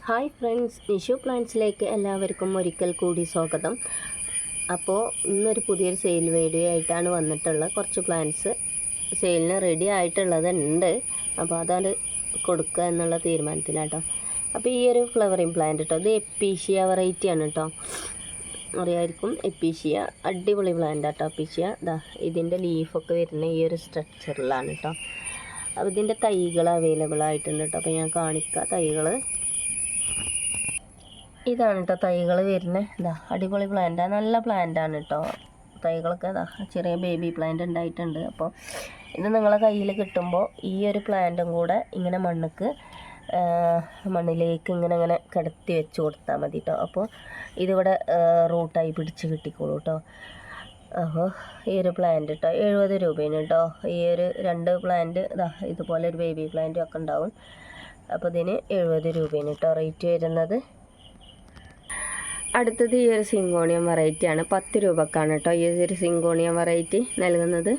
Hi friends, Nishu പ്ലാന്റ്സിലേക്ക് എല്ലാവർക്കും ഒരിക്കൽ കൂടി സ്വാഗതം. അപ്പോൾ ഇന്നൊരു പുതിയൊരു സെയിൽ വീഡിയോ ആയിട്ടാണ് വന്നിട്ടുള്ളത്. കുറച്ച് പ്ലാന്റ്സ് സെയിലിന് റെഡി ആയിട്ടുള്ളതുണ്ട്. അപ്പോൾ അതാണ് കൊടുക്കുക എന്നുള്ള തീരുമാനത്തിലാട്ടോ. അപ്പോൾ ഈ ഒരു ഫ്ലവറിങ് പ്ലാന്റ് കേട്ടോ, ഇത് എപ്പീഷ്യ വെറൈറ്റിയാണ് കേട്ടോ. അറിയായിരിക്കും, എപ്പീഷ്യ അടിപൊളി പ്ലാന്റ് ആട്ടോ. എപ്പീഷ്യ ഇതിൻ്റെ ലീഫൊക്കെ വരുന്ന ഈ ഒരു സ്ട്രക്ചറിലാണ് കേട്ടോ. അപ്പോൾ ഇതിൻ്റെ തൈകൾ അവൈലബിൾ ആയിട്ടുണ്ട് കേട്ടോ. അപ്പോൾ ഞാൻ കാണിക്കാം തൈകൾ. ഇതാണ് കേട്ടോ തൈകൾ വരുന്നത്. അടിപൊളി പ്ലാന്റാണ്, നല്ല പ്ലാന്റാണ് കേട്ടോ. തൈകളൊക്കെ ചെറിയ ബേബി പ്ലാന്റ് ഉണ്ടായിട്ടുണ്ട്. അപ്പോൾ ഇത് നിങ്ങളെ കയ്യിൽ കിട്ടുമ്പോൾ ഈ ഒരു പ്ലാന്റും കൂടെ ഇങ്ങനെ മണ്ണിലേക്ക് ഇങ്ങനെ കിടത്തി വെച്ച് കൊടുത്താൽ മതി കേട്ടോ. അപ്പോൾ ഇതിവിടെ റൂട്ടായി പിടിച്ച് കിട്ടിക്കോളൂ കേട്ടോ. അപ്പോൾ ഈ ഒരു പ്ലാന്റ് കേട്ടോ 70 രൂപയാണ് കേട്ടോ. ഈ ഒരു 2 പ്ലാന്റ് ഇതുപോലെ ഒരു ബേബി പ്ലാന്റും ഒക്കെ ഉണ്ടാവും. അപ്പോൾ ഇതിന് 70 രൂപയാണ് കേട്ടോ റേറ്റ് വരുന്നത്. അടുത്തത് ഈ ഒരു സിങ്കോണിയം വെറൈറ്റിയാണ്. 10 രൂപക്കാണ് കേട്ടോ ഈ ഒരു സിങ്കോണിയം വെറൈറ്റി നൽകുന്നത്.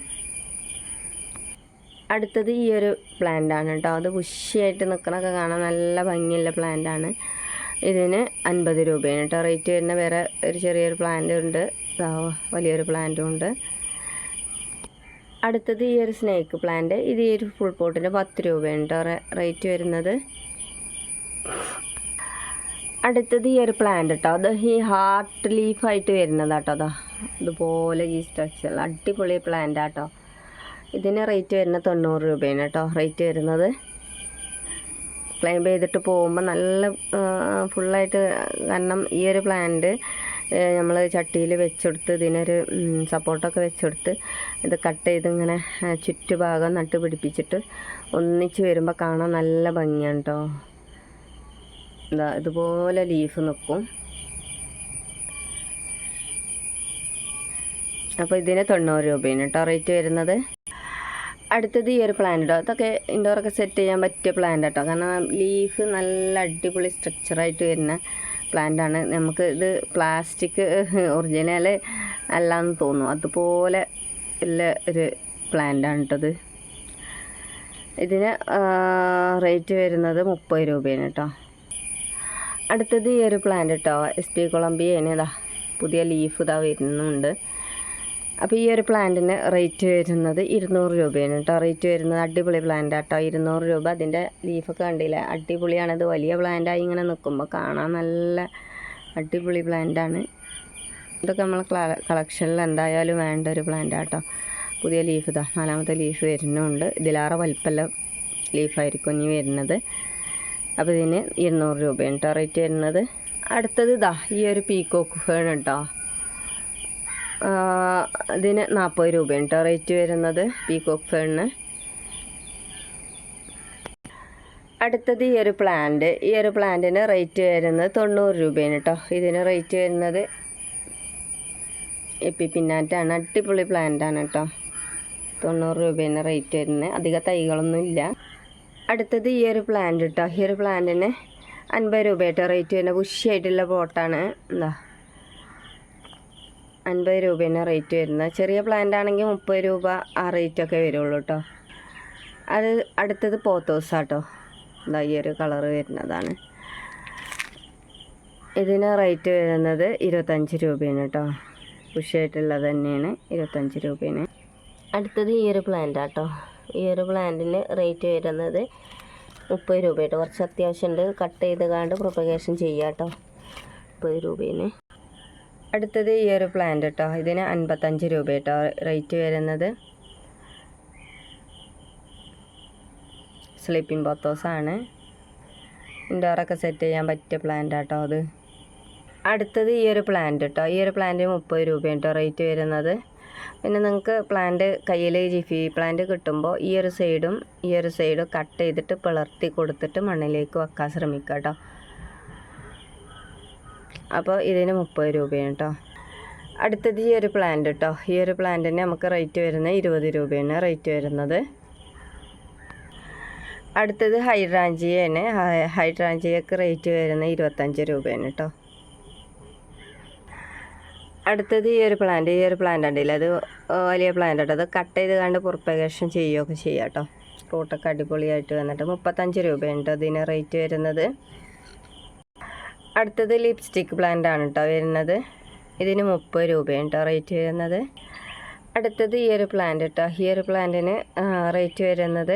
അടുത്തത് ഈ ഒരു പ്ലാന്റാണ് കേട്ടോ. അത് ബുഷിയായിട്ട് നിൽക്കണൊക്കെ കാണാൻ നല്ല ഭംഗിയുള്ള പ്ലാന്റാണ്. ഇതിന് 50 രൂപയാണ് കേട്ടോ റേറ്റ് വരുന്ന. വേറെ ഒരു ചെറിയൊരു പ്ലാന്റ് ഉണ്ട്, വലിയൊരു പ്ലാന്റും ഉണ്ട്. അടുത്തത് ഈ ഒരു സ്നേക്ക് പ്ലാന്റ്. ഇത് ഈ ഒരു ഫുൾ പോട്ടിന് 10 രൂപയാണ് കേട്ടോ റേറ്റ് വരുന്നത്. അടുത്തത് ഈ ഒരു പ്ലാന്റ് കേട്ടോ, അത് ഈ ഹാർട്ട് ലീഫായിട്ട് വരുന്നതാട്ടോ. ഇതുപോലെ ഈ സ്ട്രക്ചർ അടിപൊളി പ്ലാന്റ് ആട്ടോ. ഇതിന് റേറ്റ് വരുന്നത് 90 രൂപയാണ് കേട്ടോ റേറ്റ് വരുന്നത്. ക്ലൈംബ് ചെയ്തിട്ട് പോകുമ്പോൾ നല്ല ഫുള്ളായിട്ട്, കാരണം ഈ ഒരു പ്ലാന്റ് നമ്മൾ ചട്ടിയിൽ വെച്ചെടുത്ത് ഇതിനൊരു സപ്പോർട്ടൊക്കെ വെച്ചെടുത്ത് ഇത് കട്ട് ചെയ്ത് ഇങ്ങനെ ചുറ്റുഭാഗം നട്ട് പിടിപ്പിച്ചിട്ട് ഒന്നിച്ച് വരുമ്പോൾ കാണാൻ നല്ല ഭംഗിയാണ് കേട്ടോ. ഇതുപോലെ ലീഫ് നിൽക്കും. അപ്പോൾ ഇതിന് 90 രൂപയാണ് കേട്ടോ റേറ്റ് വരുന്നത്. അടുത്തത് ഈ ഒരു പ്ലാന്റ് കേട്ടോ. അതൊക്കെ ഇൻഡോറൊക്കെ സെറ്റ് ചെയ്യാൻ പറ്റിയ പ്ലാന്റ് കേട്ടോ. കാരണം ലീഫ് നല്ല അടിപൊളി സ്ട്രക്ചറായിട്ട് വരുന്ന പ്ലാന്റാണ്. നമുക്ക് ഇത് പ്ലാസ്റ്റിക് ഒറിജിനൽ അല്ലാന്ന് തോന്നും, അതുപോലെ ഉള്ള ഒരു പ്ലാന്റാണ് കേട്ടത്. ഇതിന് റേറ്റ് വരുന്നത് 30 രൂപയാണ് കേട്ടോ. അടുത്തത് ഈ ഒരു പ്ലാന്റ് കേട്ടോ, SP കൊളംബിയയാണ്. പുതിയ ലീഫ് വരുന്നുണ്ട്. അപ്പോൾ ഈ ഒരു പ്ലാന്റിന് റേറ്റ് വരുന്നത് 200 രൂപയാണ് കേട്ടോ റേറ്റ് വരുന്നത്. അടിപൊളി പ്ലാന്റ് കേട്ടോ, 200 രൂപ. അതിൻ്റെ ലീഫൊക്കെ കണ്ടില്ല, അടിപൊളിയാണിത്. വലിയ പ്ലാന്റായി ഇങ്ങനെ നിൽക്കുമ്പോൾ കാണാൻ നല്ല അടിപൊളി പ്ലാന്റാണ്. ഇതൊക്കെ നമ്മൾ കളക്ഷനിൽ എന്തായാലും വേണ്ട ഒരു പ്ലാന്റ് കേട്ടോ. പുതിയ ലീഫ് 4ാമത്തെ ലീഫ് വരുന്നുണ്ട്. ഇതിലേറെ വലിപ്പമുള്ള ലീഫായിരിക്കും ഇനി വരുന്നത്. അപ്പോൾ ഇതിന് 200 രൂപയാണ് കേട്ടോ റേറ്റ് വരുന്നത്. അടുത്തത് ഈ ഒരു പീക്കോക്ക് ഫേൺ കേട്ടോ. ഇതിന് 40 രൂപയാണ് കേട്ടോ റേറ്റ് വരുന്നത് പീക്കോക്ക് ഫേണിന്. അടുത്തത് ഈ ഒരു പ്ലാന്റ്. ഈ ഒരു പ്ലാന്റിന് റേറ്റ് വരുന്നത് 90 രൂപയാണ് കേട്ടോ. ഇതിന് റേറ്റ് വരുന്നത് എപ്പി പിന്നാറ്റാണ്. അടിപൊളി പ്ലാന്റാണ് കേട്ടോ. 90 രൂപയാണ് റേറ്റ് വരുന്നത്. അധികം തൈകളൊന്നും ഇല്ല. അടുത്തത് ഈ ഒരു പ്ലാന്റ് കേട്ടോ. ഈ ഒരു പ്ലാന്റിന് 50 രൂപയായിട്ടോ റേറ്റ് വരുന്നത്. ബുഷിയായിട്ടുള്ള പോട്ടാണ്. 50 രൂപയാണ് റേറ്റ് വരുന്നത്. ചെറിയ പ്ലാന്റ് ആണെങ്കിൽ 30 രൂപ ആ റേറ്റൊക്കെ വരുള്ളൂ കേട്ടോ. അത് അടുത്തത് പോത്തോസാട്ടോ. ഈ ഒരു കളറ് വരുന്നതാണ്. ഇതിന് റേറ്റ് വരുന്നത് 25 രൂപയാണ് കേട്ടോ. ബുഷിയായിട്ടുള്ളത് തന്നെയാണ്, 25 രൂപയാണ്. അടുത്തത് ഈ ഒരു പ്ലാന്റ് ആട്ടോ. ഈ ഒരു പ്ലാന്റിന് റേറ്റ് വരുന്നത് 30 രൂപ കേട്ടോ. കുറച്ച് അത്യാവശ്യമുണ്ട്, കട്ട് ചെയ്ത് കാണ്ട് പ്രൊപ്പഗേഷൻ ചെയ്യാം കേട്ടോ. 30 രൂപയാണ്. അടുത്തത് ഈ ഒരു പ്ലാന്റ് കേട്ടോ. ഇതിന് 55 രൂപ കേട്ടോ റേറ്റ് വരുന്നത്. സ്ലീപ്പിംഗ് പോത്തോസാണ്. ഇൻഡോറൊക്കെ സെറ്റ് ചെയ്യാൻ പറ്റിയ പ്ലാന്റ് കേട്ടോ അത്. അടുത്തത് ഈ ഒരു പ്ലാന്റ് കേട്ടോ. ഈ ഒരു പ്ലാന്റിന് 30 രൂപ കേട്ടോ റേറ്റ് വരുന്നത്. പിന്നെ നിങ്ങൾക്ക് പ്ലാന്റ് കയ്യിൽ ജിഫി പ്ലാന്റ് കിട്ടുമ്പോൾ ഈ ഒരു സൈഡും കട്ട് ചെയ്തിട്ട് പിളർത്തി കൊടുത്തിട്ട് മണ്ണിലേക്ക് വെക്കാൻ ശ്രമിക്കുക കേട്ടോ. അപ്പോൾ ഇതിന് 30 രൂപയാണ് കേട്ടോ. അടുത്തത് ഈ ഒരു പ്ലാന്റ് കേട്ടോ. ഈ ഒരു പ്ലാന്റിന് നമുക്ക് റേറ്റ് വരുന്നത് 20 രൂപയാണ് റേറ്റ് വരുന്നത്. അടുത്തത് ഹൈഡ്രാഞ്ചിയാണ്. ഹൈഡ്രാഞ്ചിയക്ക് റേറ്റ് വരുന്നത് 25 രൂപയാണ് കേട്ടോ. അടുത്തത് ഈ ഒരു പ്ലാന്റ് ഉണ്ടല്ലോ, അത് വലിയ പ്ലാന്റ് കേട്ടോ. അത് കട്ട് ചെയ്ത് കണ്ട് പ്രൊപ്പഗേഷൻ ചെയ്യുകയൊക്കെ ചെയ്യാം കേട്ടോ. റൂട്ടൊക്കെ അടിപൊളിയായിട്ട് വന്നിട്ട് 35 രൂപയാണ് കേട്ടോ ഇതിന് റേറ്റ് വരുന്നത്. അടുത്തത് ലിപ്സ്റ്റിക് പ്ലാന്റ് ആണ് കേട്ടോ വരുന്നത്. ഇതിന് 30 രൂപയാണ് കേട്ടോ റേറ്റ് വരുന്നത്. അടുത്തത് ഈ ഒരു പ്ലാന്റ് കേട്ടോ. ഈ ഒരു പ്ലാന്റിന് റേറ്റ് വരുന്നത്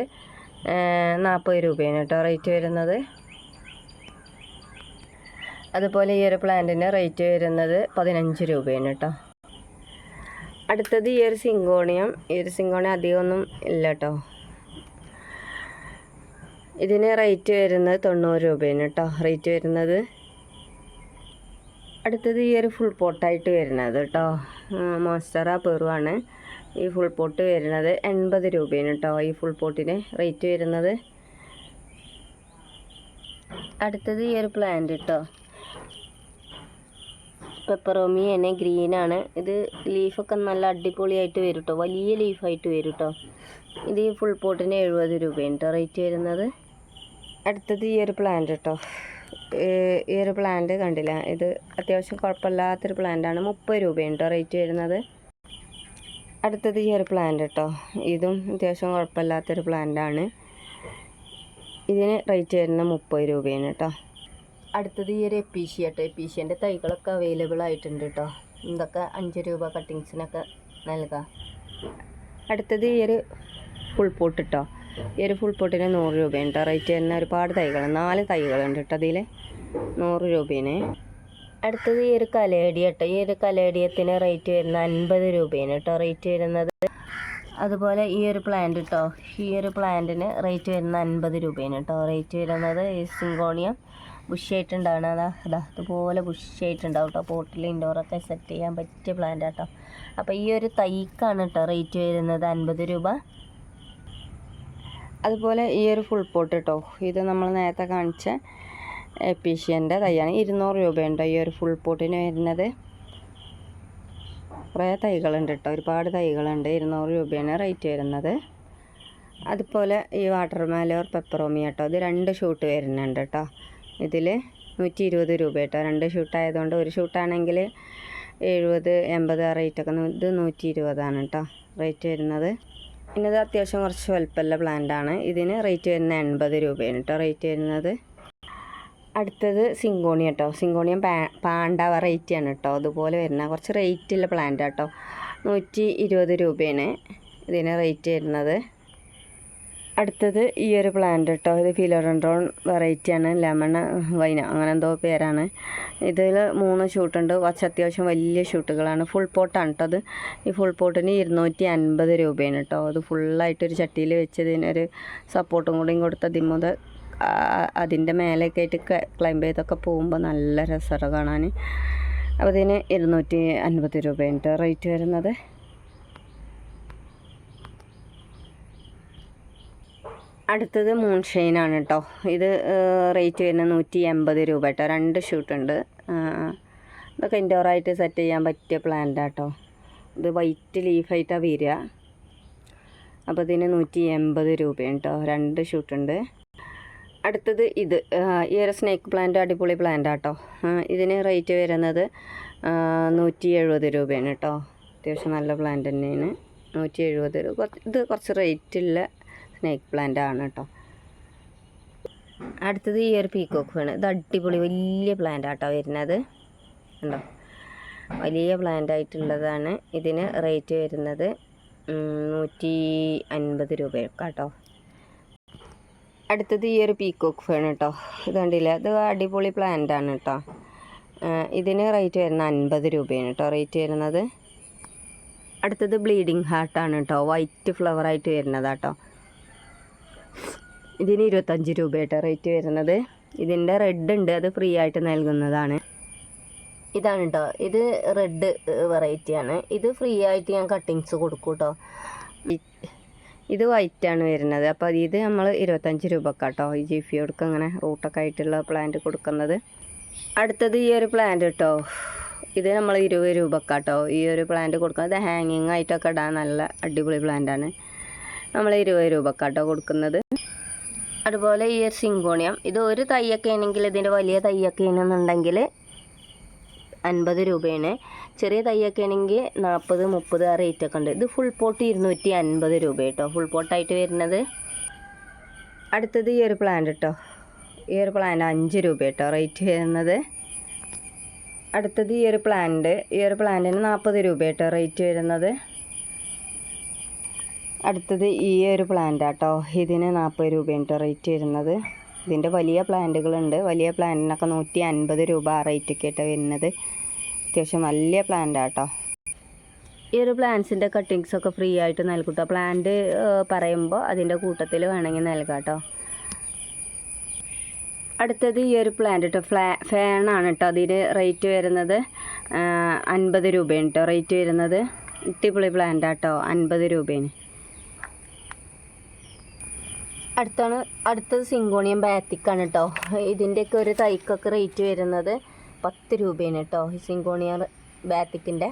40 രൂപയാണ് കേട്ടോ റേറ്റ് വരുന്നത്. അതുപോലെ ഈ ഒരു പ്ലാന്റിന് റേറ്റ് വരുന്നത് 15 രൂപയാണ് കേട്ടോ. അടുത്തത് ഈ ഒരു സിങ്കോണിയം. ഈ ഒരു സിങ്കോണിയം അധികമൊന്നും ഇല്ല കേട്ടോ. ഇതിന് റേറ്റ് വരുന്നത് 90 രൂപയാണ് കേട്ടോ റേറ്റ് വരുന്നത്. അടുത്തത് ഈ ഒരു ഫുൾ പോട്ടായിട്ട് വരുന്നത് കേട്ടോ. മോൺസ്റ്ററ പെറുവാണ് ഈ ഫുൾ പോട്ട് വരുന്നത്. 80 രൂപയാണ് കേട്ടോ ഈ ഫുൾ പോട്ടിന് റേറ്റ് വരുന്നത്. അടുത്തത് ഈ ഒരു പ്ലാന്റ് കേട്ടോ. പെപ്പറോമിയാണ്, ഗ്രീനാണ്. ഇത് ലീഫൊക്കെ നല്ല അടിപൊളിയായിട്ട് വരും കേട്ടോ. വലിയ ലീഫായിട്ട് വരും കേട്ടോ. ഇത് ഈ ഫുൾ പോട്ടിന് 70 രൂപയാണ് കേട്ടോ റേറ്റ് വരുന്നത്. അടുത്തത് ഈ ഒരു പ്ലാന്റ് കേട്ടോ. ഈ ഒരു പ്ലാന്റ് കണ്ടില്ല, ഇത് അത്യാവശ്യം കുഴപ്പമില്ലാത്തൊരു പ്ലാന്റാണ്. 30 രൂപയാണ് കേട്ടോ റേറ്റ് വരുന്നത്. അടുത്തത് ഈ ഒരു പ്ലാന്റ് കേട്ടോ. ഇതും അത്യാവശ്യം കുഴപ്പമില്ലാത്തൊരു പ്ലാന്റാണ്. ഇതിന് റേറ്റ് വരുന്നത് 30 രൂപയാണ് കേട്ടോ. അടുത്തത് ഈ ഒരു എപ്പീഷ്യ കേട്ടോ. എപ്പീഷ്യൻ്റെ തൈകളൊക്കെ അവൈലബിൾ ആയിട്ടുണ്ട് കേട്ടോ. ഇതൊക്കെ 5 രൂപ കട്ടിങ്സിനൊക്കെ നൽകാം. അടുത്തത് ഈ ഒരു ഫുൾ പോട്ട് കേട്ടോ. ഈ ഒരു ഫുൾ പോട്ടിന് 100 രൂപയാണ് കേട്ടോ റേറ്റ് വരുന്ന. ഒരുപാട് തൈകൾ, 4 തൈകളുണ്ട് കേട്ടോ അതിൽ. 100 രൂപയാണ്. അടുത്തത് ഈ ഒരു കലേഡിയ കേട്ടോ. ഈ ഒരു കലേഡിയത്തിന് റേറ്റ് വരുന്ന 50 രൂപയാണ് കേട്ടോ റേറ്റ് വരുന്നത്. അതുപോലെ ഈ ഒരു പ്ലാന്റ് കേട്ടോ. ഈ ഒരു പ്ലാന്റിന് റേറ്റ് വരുന്ന 50 രൂപയാണ് കേട്ടോ റേറ്റ് വരുന്നത്. ഈ സിങ്കോണിയം ബുഷായിട്ടുണ്ടാവണം. അതുപോലെ ബുഷായിട്ടുണ്ടാവും കേട്ടോ. പോട്ടിൽ ഇൻഡോറൊക്കെ സെറ്റ് ചെയ്യാൻ പറ്റിയ പ്ലാന്റ് കേട്ടോ. അപ്പോൾ ഈ ഒരു തൈക്കാണ് കേട്ടോ റേറ്റ് വരുന്നത് 50 രൂപ. അതുപോലെ ഈ ഒരു ഫുൾ പോട്ട് കേട്ടോ. ഇത് നമ്മൾ നേരത്തെ കാണിച്ച എപ്പീഷ്യൻ്റെ തൈയാണ്. 200 രൂപയുണ്ടോ ഈ ഒരു ഫുൾ പോട്ടിന് വരുന്നത്. കുറേ തൈകളുണ്ട് കേട്ടോ, ഒരുപാട് തൈകളുണ്ട്. 200 രൂപയാണ് റേറ്റ് വരുന്നത്. അതുപോലെ ഈ വാട്ടർ മെലോൺ പെപ്പറോമി കേട്ടോ. ഇത് 2 ഷൂട്ട് വരുന്നുണ്ട് കേട്ടോ. ഇതിൽ 120 രൂപ കേട്ടോ. 2 ഷൂട്ടായതുകൊണ്ട്, ഒരു ഷൂട്ടാണെങ്കിൽ 70, 80 ആ റേറ്റൊക്കെ. ഇത് 120 കേട്ടോ റേറ്റ് വരുന്നത്. പിന്നെ ഇത് അത്യാവശ്യം കുറച്ച് വലുപ്പമുള്ള പ്ലാന്റാണ്. ഇതിന് റേറ്റ് വരുന്നത് 80 രൂപയാണ് കേട്ടോ റേറ്റ് വരുന്നത്. അടുത്തത് സിങ്കോണിയം കേട്ടോ. സിങ്കോണിയം പാണ്ട വെറൈറ്റിയാണ് കേട്ടോ. അതുപോലെ വരുന്ന കുറച്ച് റേറ്റുള്ള പ്ലാന്റ് കേട്ടോ. 120 രൂപയാണ് ഇതിന് റേറ്റ് വരുന്നത്. അടുത്തത് ഈ ഒരു പ്ലാന്റ് കേട്ടോ. ഇത് ഫിലോഡൻഡ്രോൺ വെറൈറ്റിയാണ്. ലെമൺ വൈന അങ്ങനെ എന്തോ പേരാണ്. ഇതിൽ 3 ഷൂട്ടുണ്ട്. കുറച്ച് അത്യാവശ്യം വലിയ ഷൂട്ടുകളാണ്. ഫുൾ പോട്ടാണ് കേട്ടോ അത്. ഈ ഫുൾ പോട്ടിന് 250 രൂപയാണ് കേട്ടോ. അത് ഫുള്ളായിട്ടൊരു ചട്ടിയിൽ വെച്ചതിനൊരു സപ്പോർട്ടും കൂടിയും കൊടുത്തതിമുത് അതിൻ്റെ മേലേക്ക് ആയിട്ട് ക്ലൈംബ് ചെയ്തൊക്കെ പോകുമ്പോൾ നല്ല രസമാണ് കാണാൻ. അപ്പോൾ ഇതിന് 250 രൂപയാണ് റേറ്റ് വരുന്നത്. അടുത്തത് മൂൺഷൈനാണ് കേട്ടോ. ഇത് റേറ്റ് വരുന്നത് 180 രൂപ കേട്ടോ. 2 ഷൂട്ടുണ്ട്. ഇതൊക്കെ ഇൻഡോറായിട്ട് സെറ്റ് ചെയ്യാൻ പറ്റിയ പ്ലാന്റ് കേട്ടോ. ഇത് വൈറ്റ് ലീഫായിട്ടാണ് വരിക. അപ്പോൾ ഇതിന് 180 രൂപയാണ് കേട്ടോ. 2 ഷൂട്ടുണ്ട്. അടുത്തത് ഇത് ഈ ഒരു സ്നേക്ക് പ്ലാന്റ് അടിപൊളി പ്ലാന്റ് കേട്ടോ. ഇതിന് റേറ്റ് വരുന്നത് 170 രൂപയാണ് കേട്ടോ. അത്യാവശ്യം നല്ല പ്ലാന്റ് തന്നെയാണ്. 170 രൂപ. ഇത് കുറച്ച് റേറ്റുള്ള സ്നേക്ക് പ്ലാന്റ് ആണ് കേട്ടോ. അടുത്തത് ഈ ഒരു പീക്കോക്ക് വേണം. ഇത് അടിപൊളി വലിയ പ്ലാന്റ് ആട്ടോ വരുന്നത്. ഉണ്ടോ, വലിയ പ്ലാന്റ് ആയിട്ടുള്ളതാണ്. ഇതിന് റേറ്റ് വരുന്നത് 150 രൂപയൊക്കെ കേട്ടോ. അടുത്തത് ഈ ഒരു പീക്കോക്ക് ഫേൺ കേട്ടോ. ഇത് കണ്ടില്ല, ഇത് അടിപൊളി പ്ലാന്റ് ആണ് കേട്ടോ. ഇതിന് റേറ്റ് വരുന്നത് 50 രൂപയാണ് കേട്ടോ റേറ്റ് വരുന്നത്. അടുത്തത് ബ്ലീഡിങ് ഹാർട്ടാണ് കേട്ടോ. വൈറ്റ് ഫ്ലവറായിട്ട് വരുന്നതാട്ടോ. ഇതിന് 25 രൂപയായിട്ടോ റേറ്റ് വരുന്നത്. ഇതിൻ്റെ റെഡ് ഉണ്ട്, അത് ഫ്രീ ആയിട്ട് നൽകുന്നതാണ്. ഇതാണ് കേട്ടോ, ഇത് റെഡ് വെറൈറ്റിയാണ്. ഇത് ഫ്രീ ആയിട്ട് ഞാൻ കട്ടിങ്സ് കൊടുക്കും കേട്ടോ. ഇത് വൈറ്റാണ് വരുന്നത്. അപ്പോൾ ഇത് നമ്മൾ 25 രൂപക്കാട്ടോ ഈ ജിഫിയോർക്ക് അങ്ങനെ റൂട്ടൊക്കെ ആയിട്ടുള്ള പ്ലാന്റ് കൊടുക്കുന്നത്. അടുത്തത് ഈ ഒരു പ്ലാന്റ് കേട്ടോ. ഇത് നമ്മൾ 20 രൂപക്കാട്ടോ ഈ ഒരു പ്ലാന്റ് കൊടുക്കുന്നത്. ഇത് ഹാങ്ങിങ് ആയിട്ടൊക്കെ ഇടാൻ നല്ല അടിപൊളി പ്ലാന്റാണ്. നമ്മൾ 20 രൂപക്കാട്ടോ കൊടുക്കുന്നത്. അതുപോലെ ഈ ഒരു സിങ്കോണിയം, ഇത് ഒരു തൈയൊക്കെ ആണെങ്കിൽ, ഇതിൻ്റെ വലിയ തൈയൊക്കെ ആണെന്നുണ്ടെങ്കിൽ 50 രൂപയാണ്. ചെറിയ തൈയൊക്കെ ആണെങ്കിൽ 40, 30 ആ റേറ്റൊക്കെ ഉണ്ട്. ഇത് ഫുൾ പോട്ട് 250 രൂപ കേട്ടോ, ഫുൾ പോട്ടായിട്ട് വരുന്നത്. അടുത്തത് ഈ ഒരു പ്ലാന്റ് കേട്ടോ. ഈ ഒരു പ്ലാന്റ് 5 രൂപ കേട്ടോ റേറ്റ് വരുന്നത്. അടുത്തത് ഈ ഒരു പ്ലാന്റിന് 40 രൂപ കേട്ടോ റേറ്റ് വരുന്നത്. അടുത്തത് ഈ ഒരു പ്ലാന്റ് കേട്ടോ, ഇതിന് 40 രൂപയാണ് കേട്ടോ റേറ്റ് വരുന്നത്. ഇതിൻ്റെ വലിയ പ്ലാന്റുകളുണ്ട്, വലിയ പ്ലാന്റിനൊക്കെ 150 രൂപ റേറ്റൊക്കെ ആയിട്ടാണ് വരുന്നത്. അത്യാവശ്യം വലിയ പ്ലാന്റ് കേട്ടോ. ഈ ഒരു പ്ലാന്റ്സിൻ്റെ കട്ടിങ്സൊക്കെ ഫ്രീ ആയിട്ട് നൽകും കേട്ടോ. പ്ലാന്റ് പറയുമ്പോൾ അതിൻ്റെ കൂട്ടത്തിൽ വേണമെങ്കിൽ നൽകാം കേട്ടോ. അടുത്തത് ഈ ഒരു പ്ലാന്റ് കേട്ടോ, ഫാനാണ് കേട്ടോ. അതിന് റേറ്റ് വരുന്നത് 50 രൂപയാണ് കേട്ടോ റേറ്റ് വരുന്നത്. അടിപൊളി പ്ലാന്റ് കേട്ടോ, 50 രൂപയാണ്. അടുത്തത് സിങ്കോണിയം ബാത്തിക്കാണ് കേട്ടോ. ഇതിൻ്റെയൊക്കെ ഒരു തൈക്കൊക്കെ റേറ്റ് വരുന്നത് 10 രൂപയാണ് കേട്ടോ, ഈ സിങ്കോണിയം ബാത്തിക്കിൻ്റെ.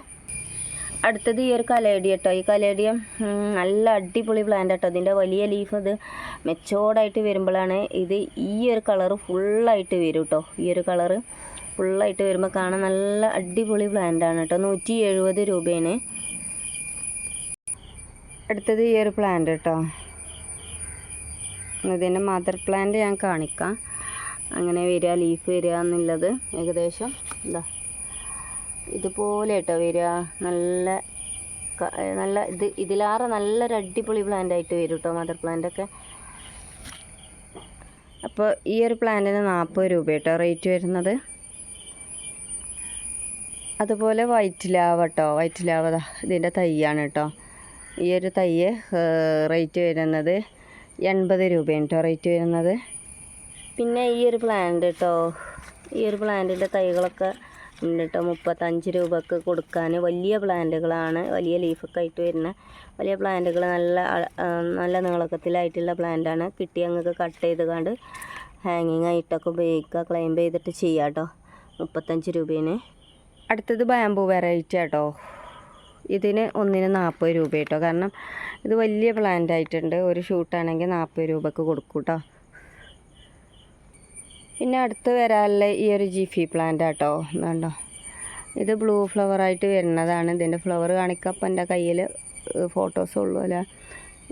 അടുത്തത് ഈ ഒരു കലേഡിയ കേട്ടോ. ഈ കലേഡിയം നല്ല അടിപൊളി പ്ലാന്റ് കേട്ടോ. ഇതിൻ്റെ വലിയ ലീഫ് ഇത് മെച്ചോർഡായിട്ട് വരുമ്പോഴാണ് ഇത് ഈ ഒരു കളറ് ഫുള്ളായിട്ട് വരും കേട്ടോ. ഈ ഒരു കളറ് ഫുള്ളായിട്ട് വരുമ്പോൾ കാണാൻ നല്ല അടിപൊളി പ്ലാന്റാണ് കേട്ടോ. 170 രൂപയാണ്. അടുത്തത് ഈ ഒരു പ്ലാന്റ് കേട്ടോ. ഇതിൻ്റെ മദർ പ്ലാന്റ് ഞാൻ കാണിക്കാം, അങ്ങനെ വരിക ലീഫ് വരിക എന്നുള്ളത്. ഏകദേശം എന്താ ഇതുപോലെ കേട്ടോ വരിക. നല്ല ഇതിലാറെ നല്ലൊരു അടിപൊളി പ്ലാന്റ് ആയിട്ട് വരും കേട്ടോ മദർ പ്ലാന്റൊക്കെ. അപ്പോൾ ഈ ഒരു പ്ലാന്റിന് 40 രൂപ കേട്ടോ റേറ്റ് വരുന്നത്. അതുപോലെ വൈറ്റ് ലാവ കേട്ടോ. വൈറ്റ് ലാവ ഇതിൻ്റെ തൈയാണ് കേട്ടോ. ഈ ഒരു തൈ റേറ്റ് വരുന്നത് 80 രൂപയാണ് കേട്ടോ റേറ്റ് വരുന്നത്. പിന്നെ ഈ ഒരു പ്ലാന്റ് കേട്ടോ, ഈ ഒരു പ്ലാന്റിൻ്റെ തൈകളൊക്കെ ഉണ്ട് കേട്ടോ. 35 രൂപക്ക് കൊടുക്കാൻ. വലിയ പ്ലാന്റുകളാണ്, വലിയ ലീഫൊക്കെ ആയിട്ട് വരുന്ന വലിയ പ്ലാന്റുകൾ. നല്ല നീളക്കത്തിലായിട്ടുള്ള പ്ലാന്റാണ്. കിട്ടി ഞങ്ങൾക്ക് കട്ട് ചെയ്ത് കണ്ട് ഹാങ്ങിങ് ആയിട്ടൊക്കെ ഉപയോഗിക്കുക, ക്ലൈംബ് ചെയ്തിട്ട് ചെയ്യാം കേട്ടോ. 35 രൂപയാണ്. അടുത്തത് ബാമ്പൂ വെറൈറ്റി കേട്ടോ. ഇതിന് ഒന്നിന് 40 രൂപ കേട്ടോ. കാരണം ഇത് വലിയ പ്ലാന്റ് ആയിട്ടുണ്ട്. ഒരു ഷൂട്ടാണെങ്കിൽ 40 രൂപക്ക് കൊടുക്കും കേട്ടോ. പിന്നെ അടുത്ത് വരാനുള്ള ഈ ഒരു ജിഫി പ്ലാന്റ് കേട്ടോ. കണ്ടോ, ഇത് ബ്ലൂ ഫ്ലവറായിട്ട് വരുന്നതാണ്. ഇതിൻ്റെ ഫ്ലവർ കാണിക്കാം. അപ്പം എൻ്റെ കയ്യിൽ ഫോട്ടോസ് ഉള്ളൂ, അല്ല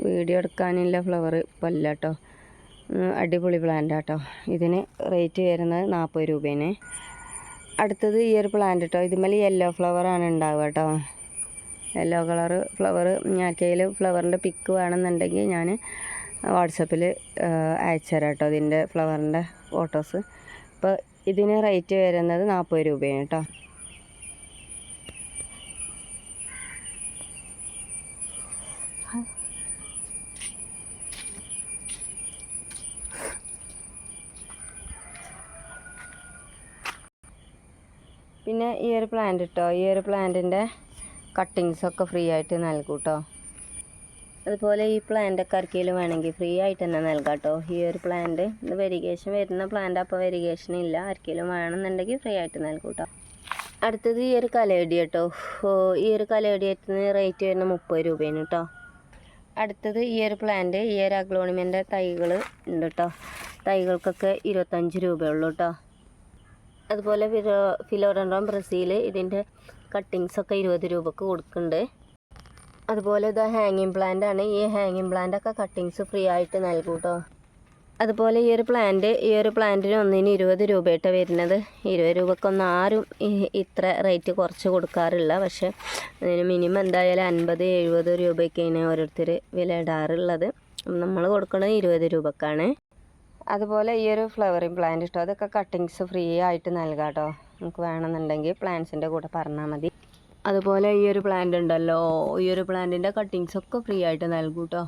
വീഡിയോ എടുക്കാനുള്ള ഫ്ലവർ ഇപ്പം അല്ല കേട്ടോ. അടിപൊളി പ്ലാന്റ് കേട്ടോ. ഇതിന് റേറ്റ് വരുന്നത് 40 രൂപയാണ്. അടുത്തത് ഈ ഒരു പ്ലാന്റ് കേട്ടോ. ഇതുമേൽ യെല്ലോ ഫ്ലവറാണ് ഉണ്ടാവുക കേട്ടോ. Yellow colour flower. ഞാൻ കയ്യിൽ ഫ്ലവറിൻ്റെ പിക്ക് വേണമെന്നുണ്ടെങ്കിൽ ഞാൻ വാട്സപ്പിൽ അയച്ചുതരാം കേട്ടോ, ഇതിൻ്റെ ഫ്ലവറിൻ്റെ ഫോട്ടോസ്. അപ്പോൾ ഇതിന് റേറ്റ് വരുന്നത് 40 രൂപയാണ് കേട്ടോ. പിന്നെ ഈ ഒരു പ്ലാന്റ് കേട്ടോ. ഈ ഒരു പ്ലാന്റിൻ്റെ കട്ടിങ്സൊക്കെ ഫ്രീ ആയിട്ട് നൽകും കേട്ടോ. അതുപോലെ ഈ പ്ലാന്റൊക്കെ ആർക്കെങ്കിലും വേണമെങ്കിൽ ഫ്രീ ആയിട്ട് തന്നെ നൽകാം കേട്ടോ. ഈ ഒരു പ്ലാന്റ് ഇത് വെരിഗേഷൻ വരുന്ന പ്ലാന്റ്, അപ്പോൾ വെരിഗേഷൻ ഇല്ല. ആർക്കെങ്കിലും വേണമെന്നുണ്ടെങ്കിൽ ഫ്രീ ആയിട്ട് നൽകും കേട്ടോ. അടുത്തത് ഈ ഒരു കലേഡിയ കേട്ടോ. ഈ ഒരു കലേഡിയത്തിന് റേറ്റ് വരുന്ന 30 രൂപയാണ് കേട്ടോ. അടുത്തത് ഈ ഒരു പ്ലാന്റ്, ഈ ഒരു അഗ്ലോണിമൻ്റെ തൈകൾ ഉണ്ട് കേട്ടോ. തൈകൾക്കൊക്കെ 25 രൂപയുള്ളൂ കേട്ടോ. അതുപോലെ ഫിലോഡൻഡ്രോൺ ബ്രസീൽ, ഇതിൻ്റെ കട്ടിങ്സൊക്കെ 20 രൂപക്ക് കൊടുക്കുന്നുണ്ട്. അതുപോലെ ഇത് ഹാങ്ങിങ് പ്ലാന്റ് ആണ്. ഈ ഹാങ്ങിങ് പ്ലാന്റൊക്കെ കട്ടിങ്സ് ഫ്രീ ആയിട്ട് നൽകും കേട്ടോ. അതുപോലെ ഈ ഒരു പ്ലാന്റിന് ഒന്നിന് 20 രൂപയായിട്ടാണ് വരുന്നത്. 20 രൂപക്കൊന്നും ആരും ഇത്ര റേറ്റ് കുറച്ച് കൊടുക്കാറില്ല. പക്ഷേ അതിന് മിനിമം എന്തായാലും 50-70 രൂപയ്ക്കാണ് ഓരോരുത്തർ വില ഇടാറുള്ളത്. നമ്മൾ കൊടുക്കുന്നത് 20 രൂപക്കാണ്. അതുപോലെ ഈ ഒരു ഫ്ലവറിങ് പ്ലാന്റ് ഇട്ടോ, അതൊക്കെ കട്ടിങ്സ് ഫ്രീ ആയിട്ട് നൽകാം കേട്ടോ. നമുക്ക് വേണമെന്നുണ്ടെങ്കിൽ പ്ലാന്റ്സിൻ്റെ കൂടെ പറഞ്ഞാൽ മതി. അതുപോലെ ഈ ഒരു പ്ലാന്റ് ഉണ്ടല്ലോ, ഈ ഒരു പ്ലാന്റിൻ്റെ കട്ടിങ്സൊക്കെ ഫ്രീ ആയിട്ട് നൽകും കേട്ടോ.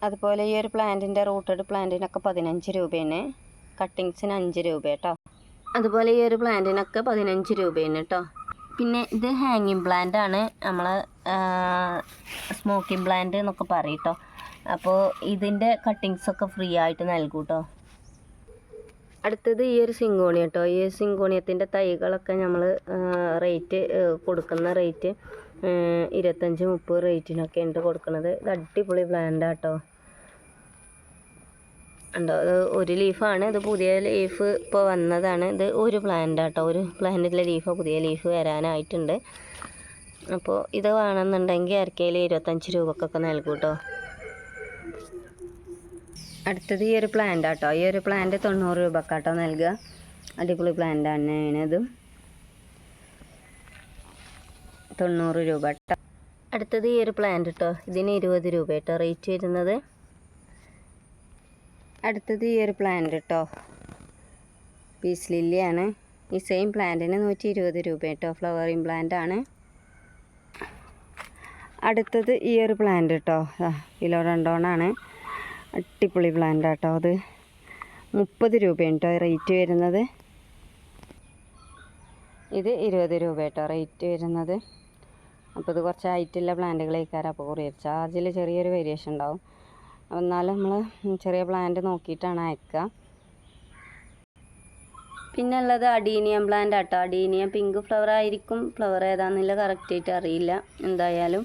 അതുപോലെ ഈ ഒരു പ്ലാന്റിൻ്റെ റൂട്ടഡ് പ്ലാന്റിനൊക്കെ 15 രൂപയാണ്, കട്ടിങ്സിന് 5 രൂപ കേട്ടോ. അതുപോലെ ഈ ഒരു പ്ലാന്റിനൊക്കെ 15 രൂപയാണ് കേട്ടോ. പിന്നെ ഇത് ഹാങ്ങിങ് പ്ലാന്റ് ആണ്, നമ്മൾ സ്മോക്കിംഗ് പ്ലാന്റ് എന്നൊക്കെ പറയും കേട്ടോ. അപ്പോൾ ഇതിൻ്റെ കട്ടിങ്സൊക്കെ ഫ്രീ ആയിട്ട് നൽകും കേട്ടോ. അടുത്തത് ഈ ഒരു സിങ്കോണിയ കേട്ടോ. ഈ സിങ്കോണിയത്തിൻ്റെ തൈകളൊക്കെ നമ്മൾ റേറ്റ് കൊടുക്കുന്ന റേറ്റ് 25-30 റേറ്റിനൊക്കെ ഉണ്ട് കൊടുക്കുന്നത്. ഇത് അടിപൊളി പ്ലാന്റ് കേട്ടോ. ഉണ്ടോ, ഇത് ഒരു ലീഫാണ്. ഇത് പുതിയ ലീഫ് ഇപ്പോൾ വന്നതാണ്. ഇത് ഒരു പ്ലാന്റ് കേട്ടോ. ഒരു പ്ലാന്റിലെ ലീഫ് പുതിയ ലീഫ് വരാനായിട്ടുണ്ട്. അപ്പോൾ ഇത് വേണമെന്നുണ്ടെങ്കിൽ ആർക്കെങ്കിലും 25 രൂപക്കൊക്കെ നൽകും കേട്ടോ. അടുത്തത് ഈ ഒരു പ്ലാന്റ് കേട്ടോ. ഈ ഒരു പ്ലാന്റ് 90 രൂപക്കാട്ടോ നൽകുക. അടിപൊളി പ്ലാന്റ് തന്നെയാണ് ഇത്. 90 രൂപ കേട്ടോ. അടുത്തത് ഈ ഒരു പ്ലാന്റ് കേട്ടോ, ഇതിന് 20 രൂപ കേട്ടോ റേറ്റ് വരുന്നത്. അടുത്തത് ഈ ഒരു പ്ലാന്റ് കേട്ടോ, പീസ് ലില്ലിയാണ്. ഈ സെയിം പ്ലാന്റിന് 120 രൂപ കേട്ടോ, ഫ്ലവറിങ് പ്ലാന്റ് ആണ്. അടുത്തത് ഈ ഒരു പ്ലാന്റ് കേട്ടോ, ഫിലോഡൻഡ്രോണാണ്. അടിപൊളി പ്ലാന്റ് കേട്ടോ, അത് 30 രൂപയാണ് കേട്ടോ റേറ്റ് വരുന്നത്. ഇത് 20 രൂപ കേട്ടോ റേറ്റ് വരുന്നത്. അപ്പോൾ ഇത് കുറച്ച് ഹൈറ്റുള്ള പ്ലാന്റുകളേക്കാരം, അപ്പോൾ കൊറിയർ ചാർജിൽ ചെറിയൊരു വേരിയേഷൻ ഉണ്ടാവും. എന്നാലും നമ്മൾ ചെറിയ പ്ലാന്റ് നോക്കിയിട്ടാണ് അയക്കുക. പിന്നെ ഉള്ളത് അഡീനിയം പ്ലാന്റ് ആട്ടോ. അഡീനിയം പിങ്ക് ഫ്ലവർ ആയിരിക്കും, ഫ്ലവർ ഏതാണെന്നില്ല കറക്റ്റായിട്ട് അറിയില്ല. എന്തായാലും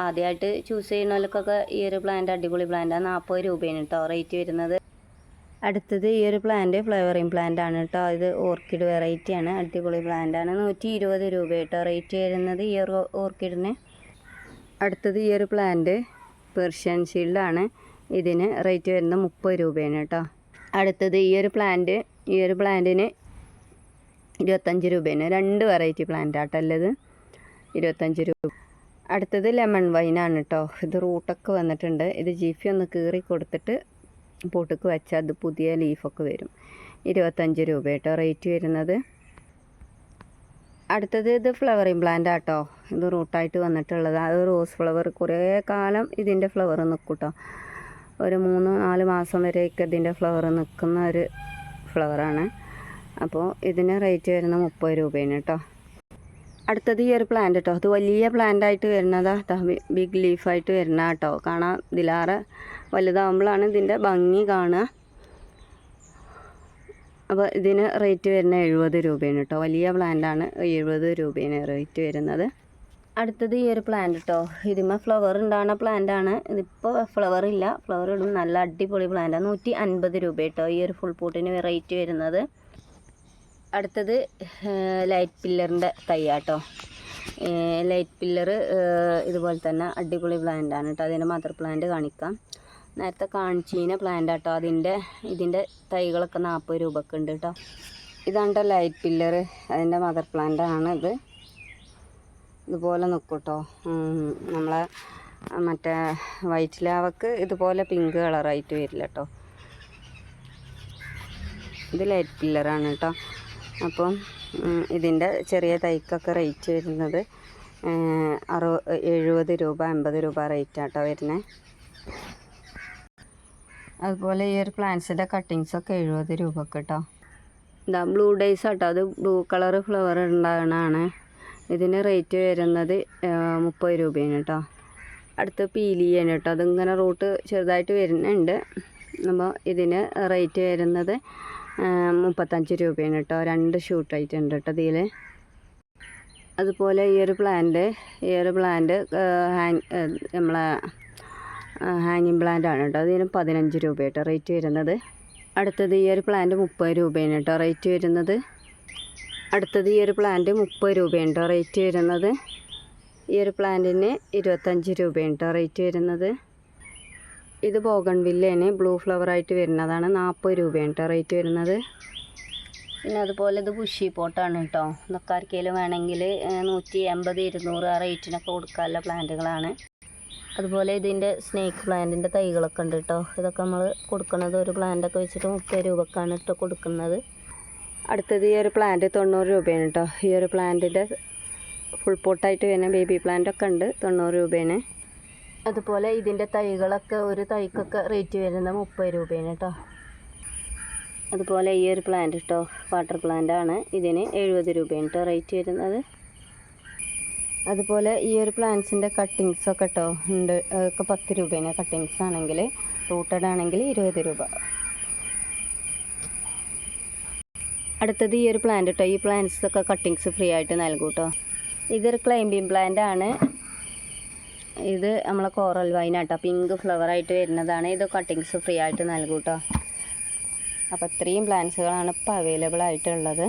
ആദ്യമായിട്ട് ചൂസ് ചെയ്യുന്നവർക്കൊക്കെ ഈ ഒരു പ്ലാന്റ് അടിപൊളി പ്ലാന്റാണ്. 40 രൂപയാണ് കേട്ടോ റേറ്റ് വരുന്നത്. അടുത്തത് ഈ ഒരു പ്ലാന്റ് ഫ്ലവറിങ് പ്ലാന്റ് ആണ് കേട്ടോ. ഇത് ഓർക്കിഡ് വെറൈറ്റിയാണ്, അടിപൊളി പ്ലാന്റാണ്. 120 രൂപ കേട്ടോ റേറ്റ് വരുന്നത് ഈ ഒരു ഓർക്കിഡിന്. അടുത്തത് ഈ ഒരു പ്ലാന്റ് പെർഷ്യൻ ഷീൽഡാണ്. ഇതിന് റേറ്റ് വരുന്നത് 30 രൂപയാണ് കേട്ടോ. അടുത്തത് ഈ ഒരു പ്ലാന്റിന് 25 രൂപയാണ്. 2 വെറൈറ്റി പ്ലാന്റ് ആട്ടോ ഉള്ളത്, 25 രൂപ. അടുത്തത് ലെമൺ വൈനാണ് കേട്ടോ. ഇത് റൂട്ടൊക്കെ വന്നിട്ടുണ്ട്. ഇത് ജിഫി ഒന്ന് കീറി കൊടുത്തിട്ട് പോട്ടിക്ക് വെച്ചാൽ അത് പുതിയ ലീഫൊക്കെ വരും. 25 രൂപ കേട്ടോ റേറ്റ് വരുന്നത്. അടുത്തത് ഇത് ഫ്ലവറിങ് പ്ലാന്റ് ആട്ടോ. ഇത് റൂട്ടായിട്ട് വന്നിട്ടുള്ളത്. അത് റോസ് ഫ്ലവർ, കുറേ കാലം ഇതിൻ്റെ ഫ്ലവർ നിൽക്കും കേട്ടോ. ഒരു 3-4 മാസം വരെയൊക്കെ ഇതിൻ്റെ ഫ്ലവർ നിൽക്കുന്ന ഒരു ഫ്ലവറാണ്. അപ്പോൾ ഇതിന് റേറ്റ് വരുന്നത് 30 രൂപയാണ് കേട്ടോ. അടുത്തത് ഈ ഒരു പ്ലാന്റ് കേട്ടോ, അത് വലിയ പ്ലാന്റായിട്ട് വരുന്നതാ, ബിഗ് ലീഫായിട്ട് വരുന്ന കേട്ടോ. കാണാൻ ഇതിലാറെ വലുതാകുമ്പോഴാണ് ഇതിൻ്റെ ഭംഗി കാണുക. അപ്പോൾ ഇതിന് റേറ്റ് വരുന്നത് 70 രൂപയാണ് കേട്ടോ. വലിയ പ്ലാന്റാണ്, 70 രൂപയാണ് റേറ്റ് വരുന്നത്. അടുത്തത് ഈ ഒരു പ്ലാന്റ് കേട്ടോ, ഇതിന്മേൽ ഫ്ലവർ ഉണ്ടാകുന്ന പ്ലാന്റാണ്. ഇതിപ്പോൾ ഫ്ലവർ ഇല്ല, ഫ്ലവർ ഇടും. നല്ല അടിപൊളി പ്ലാന്റാണ്. 150 രൂപ കേട്ടോ ഈ ഒരു ഫുൾ പോട്ടിന് റേറ്റ് വരുന്നത്. അടുത്തത് ലൈറ്റ് പില്ലറിൻ്റെ തൈയാട്ടോ. ലൈറ്റ് പില്ലർ ഇതുപോലെ തന്നെ അടിപൊളി പ്ലാന്റാണ് കേട്ടോ. അതിൻ്റെ മദർ പ്ലാന്റ് കാണിക്കാം. നേരത്തെ കാണിച്ചീന പ്ലാന്റ് കേട്ടോ, ഇതിൻ്റെ തൈകളൊക്കെ 40 രൂപക്ക് ഉണ്ട് കേട്ടോ. ഇതാണ് കേട്ടോ ലൈറ്റ് പില്ലർ, അതിൻ്റെ മദർ പ്ലാന്റാണ് ഇത്. ഇതുപോലെ നിൽക്കും കേട്ടോ. നമ്മളെ മറ്റേ വൈറ്റ് ലാവക്ക് ഇതുപോലെ പിങ്ക് കളറായിട്ട് വരില്ല കേട്ടോ. ഇത് ലൈറ്റ് പില്ലറാണ് കേട്ടോ. അപ്പം ഇതിൻ്റെ ചെറിയ തൈക്കൊക്കെ റേറ്റ് വരുന്നത് 70 രൂപ 50 രൂപ റേറ്റ് ആട്ടോ വരുന്നത്. അതുപോലെ ഈ ഒരു പ്ലാന്റ്സിൻ്റെ കട്ടിങ്സൊക്കെ 70 രൂപക്ക് കേട്ടോ. ഇതാ ബ്ലൂ ഡേയ്സ് ആട്ടോ, അത് ബ്ലൂ കളർ ഫ്ലവർ ഉണ്ടാകണതാണ്. ഇതിന് റേറ്റ് വരുന്നത് 30 രൂപയാണ് കേട്ടോ. അടുത്ത് പീലിയാണ് കേട്ടോ, അതിങ്ങനെ റൂട്ട് ചെറുതായിട്ട് വരുന്നുണ്ട്. അപ്പോൾ ഇതിന് റേറ്റ് വരുന്നത് 35 രൂപയാണ് കേട്ടോ. 2 ഷൂട്ടായിട്ട് ഉണ്ട് കേട്ടോ ഇതിൽ. അതുപോലെ ഈ ഒരു പ്ലാന്റ് നമ്മളെ ഹാങ്ങിങ് പ്ലാന്റ് ആണ് കേട്ടോ. അതിന് 15 രൂപ കേട്ടോ റേറ്റ് വരുന്നത്. അടുത്തത് ഈ ഒരു പ്ലാന്റ് 30 രൂപയാണ് കേട്ടോ റേറ്റ് വരുന്നത്. അടുത്തത് ഈ ഒരു പ്ലാന്റ് 30 രൂപയാണ് കേട്ടോ റേറ്റ് വരുന്നത്. ഈ ഒരു പ്ലാന്റിന് 25 രൂപയാണ് കേട്ടോ റേറ്റ് വരുന്നത്. ഇത് ബോഗൺവില്ലയാണ്, ബ്ലൂ ഫ്ലവറായിട്ട് വരുന്നതാണ്. 40 രൂപയാണ് കേട്ടോ റേറ്റ് വരുന്നത്. പിന്നെ അതുപോലെ ഇത് ബുഷി പോട്ടാണ് കേട്ടോ. ഇതൊക്കെ ആർക്കെങ്കിലും വേണമെങ്കിൽ 180 200 ആ റേറ്റിനൊക്കെ കൊടുക്കാനുള്ള പ്ലാന്റുകളാണ്. അതുപോലെ ഇതിൻ്റെ സ്നേക്ക് പ്ലാന്റിൻ്റെ തൈകളൊക്കെ ഉണ്ട് കേട്ടോ. ഇതൊക്കെ നമ്മൾ കൊടുക്കുന്നത് ഒരു പ്ലാന്റൊക്കെ വെച്ചിട്ട് 30 രൂപക്കാണ് കേട്ടോ കൊടുക്കുന്നത്. അടുത്തത് ഈ ഒരു പ്ലാന്റ് 90 രൂപയാണ് കേട്ടോ. ഈ ഒരു പ്ലാന്റിൻ്റെ ഫുൾ പോട്ടായിട്ട് വരുന്ന ബേബി പ്ലാന്റൊക്കെ ഉണ്ട്, 90 രൂപയാണ്. അതുപോലെ ഇതിൻ്റെ തൈകളൊക്കെ ഒരു തൈക്കൊക്കെ റേറ്റ് വരുന്നത് 30 രൂപയാണ് കേട്ടോ. അതുപോലെ ഈ ഒരു പ്ലാന്റ് കേട്ടോ, വാട്ടർ പ്ലാന്റാണ്. ഇതിന് 70 രൂപയാണ് കേട്ടോ റേറ്റ് വരുന്നത്. അതുപോലെ ഈ ഒരു പ്ലാന്റ്സിൻ്റെ കട്ടിങ്സൊക്കെ കേട്ടോ ഉണ്ട്, ഒക്കെ 10 രൂപയാണ് കട്ടിങ്സ് ആണെങ്കിൽ. റൂട്ടഡ് ആണെങ്കിൽ 20 രൂപ. അടുത്തത് ഈ ഒരു പ്ലാന്റ് കേട്ടോ. ഈ പ്ലാന്റ്സൊക്കെ കട്ടിങ്സ് ഫ്രീ ആയിട്ട് നൽകും കേട്ടോ. ഇതൊരു ക്ലൈംബിംഗ് പ്ലാന്റ് ആണ്. ഇത് നമ്മളെ കോറൽ വൈനാട്ടോ, പിങ്ക് ഫ്ലവറായിട്ട് വരുന്നതാണ്. ഇത് കട്ടിങ്സ് ഫ്രീ ആയിട്ട് നൽകും കേട്ടോ. അപ്പോൾ ഇത്രയും പ്ലാന്റ്സുകളാണ് ഇപ്പോൾ അവൈലബിൾ ആയിട്ടുള്ളത്.